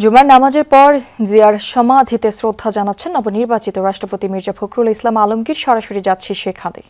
জুমার নামাজের পর জিয়ার সমাধিতে শ্রদ্ধা জানাচ্ছেন নবনির্বাচিত রাষ্ট্রপতি মির্জা ফখরুল ইসলাম আলমগীর। সরাসরি যাচ্ছি সেখানে।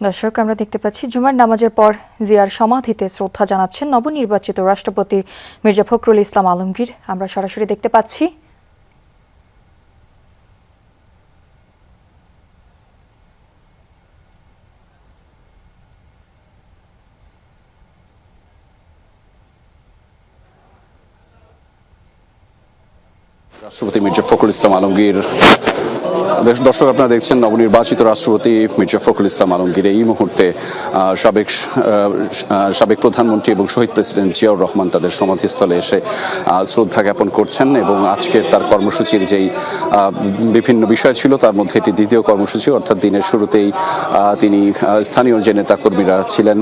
দর্শক, আমরা দেখতে পাচ্ছি জুমার নামাজের পর জিয়ার সমাধিতে শ্রদ্ধা জানাচ্ছেন নবনির্বাচিত রাষ্ট্রপতি মির্জা ফখরুল ইসলাম আলমগীর। আমরা সরাসরি দেখতে পাচ্ছি। রাষ্ট্রপতি মির্জা ফখরুল ইসলাম আলমগীর। দর্শক, আপনারা দেখছেন নবনির্বাচিত রাষ্ট্রপতি মির্জা ফখরুল ইসলাম আলমগীর এই মুহূর্তে সাবেক প্রধানমন্ত্রী এবং শহীদ প্রেসিডেন্ট জিয়াউর রহমান তাদের সমাধিস্থলে এসে শ্রদ্ধা জ্ঞাপন করছেন। এবং আজকের তার কর্মসূচির যেই বিভিন্ন বিষয় ছিল তার মধ্যে এটি দ্বিতীয় কর্মসূচি, অর্থাৎ দিনের শুরুতেই তিনি স্থানীয় যে নেতাকর্মীরা ছিলেন,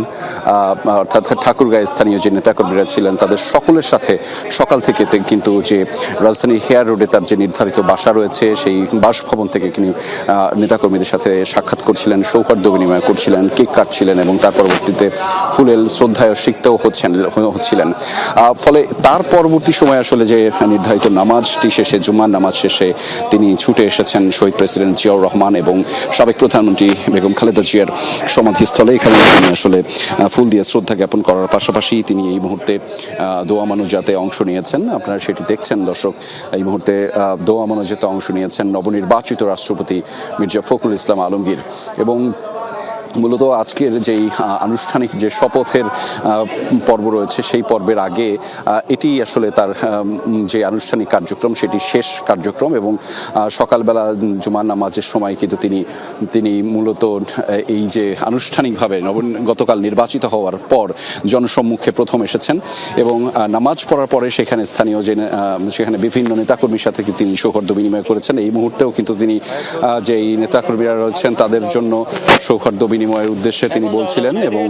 অর্থাৎ ঠাকুরগাঁয়ে স্থানীয় যে নেতাকর্মীরা ছিলেন তাদের সকলের সাথে সকাল থেকে কিন্তু যে রাজধানীর হেয়ার রোডে তার যে নির্ধারিত বাসা রয়েছে সেই বাসভবন থেকে তিনি নেতাকর্মীদের সাথে সাক্ষাৎ করছিলেন, সৌহার্দ্য বিনিময় করছিলেন, কেক কাটছিলেন এবং তার পরবর্তীতে ফুলেল শ্রদ্ধায় সিক্তও হচ্ছিলেন। ফলে তার পরবর্তী সময় আসলে যে নির্ধারিত নামাজটি শেষে, জুম্মার নামাজ শেষে তিনি ছুটে এসেছেন শহীদ প্রেসিডেন্ট জিয়াউর রহমান এবং সাবেক প্রধানমন্ত্রী বেগম খালেদা জিয়ার সমাধিস্থলে। এখানে তিনি আসলে ফুল দিয়ে শ্রদ্ধা জ্ঞাপন করার পাশাপাশি তিনি এই মুহূর্তে দোয়া মোনাজাতে অংশ নিয়েছেন। আপনারা সেটি দেখছেন দর্শক। এই মুহূর্তে দোয়া মোনাজাতে অংশ নিয়েছেন নবনির্বাচিত রাষ্ট্রপতি মির্জা ফখরুল ইসলাম আলমগীর। এবং মূলত আজকের যেই আনুষ্ঠানিক যে শপথের পর্ব রয়েছে সেই পর্বের আগে এটি আসলে তার যে আনুষ্ঠানিক কার্যক্রম সেটি শেষ কার্যক্রম। এবং সকালবেলা জুমার নামাজের সময় কিন্তু তিনি মূলত এই যে আনুষ্ঠানিকভাবে গতকাল নির্বাচিত হওয়ার পর জনসম্মুখে প্রথম এসেছেন এবং নামাজ পড়ার পরে সেখানে বিভিন্ন নেতাকর্মীর সাথে তিনি সৌহার্দ্য বিনিময় করেছেন। এই মুহূর্তেও কিন্তু তিনি যেই নেতাকর্মীরা রয়েছেন তাদের জন্য সৌহার্দ্য বিনিময়ের উদ্দেশ্যে তিনি বলছিলেন এবং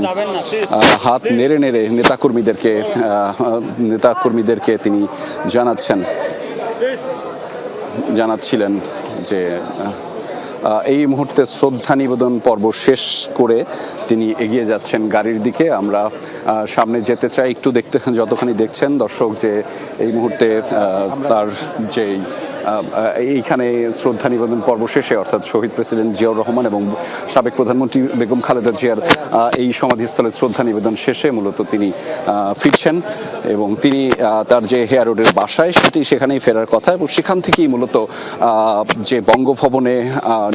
হাত নেড়ে নেড়ে নেতাকর্মীদেরকে তিনি জানাচ্ছিলেন যে এই মুহূর্তে শ্রদ্ধা নিবেদন পর্ব শেষ করে তিনি এগিয়ে যাচ্ছেন গাড়ির দিকে। আমরা সামনে যেতে চাই, একটু যতখানি দেখছেন দর্শক যে এই মুহূর্তে তার যেই এইখানে শ্রদ্ধা নিবেদন পর্ব শেষে, অর্থাৎ শহীদ প্রেসিডেন্ট জিয়াউর রহমান এবং সাবেক প্রধানমন্ত্রী বেগম খালেদা জিয়ার এই সমাধিস্থলে শ্রদ্ধা নিবেদন শেষে মূলত তিনি ফিরছেন এবং তিনি তার যে হেয়ার রোডের বাসায় সেখানেই ফেরার কথা এবং সেখান থেকেই মূলত যে বঙ্গভবনে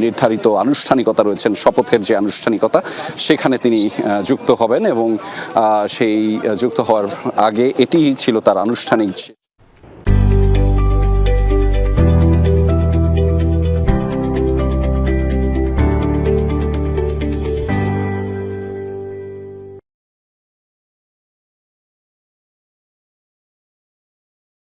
নির্ধারিত আনুষ্ঠানিকতা রয়েছেন, শপথের যে আনুষ্ঠানিকতা, সেখানে তিনি যুক্ত হবেন এবং সেই যুক্ত হওয়ার আগে এটি ছিল তার আনুষ্ঠানিক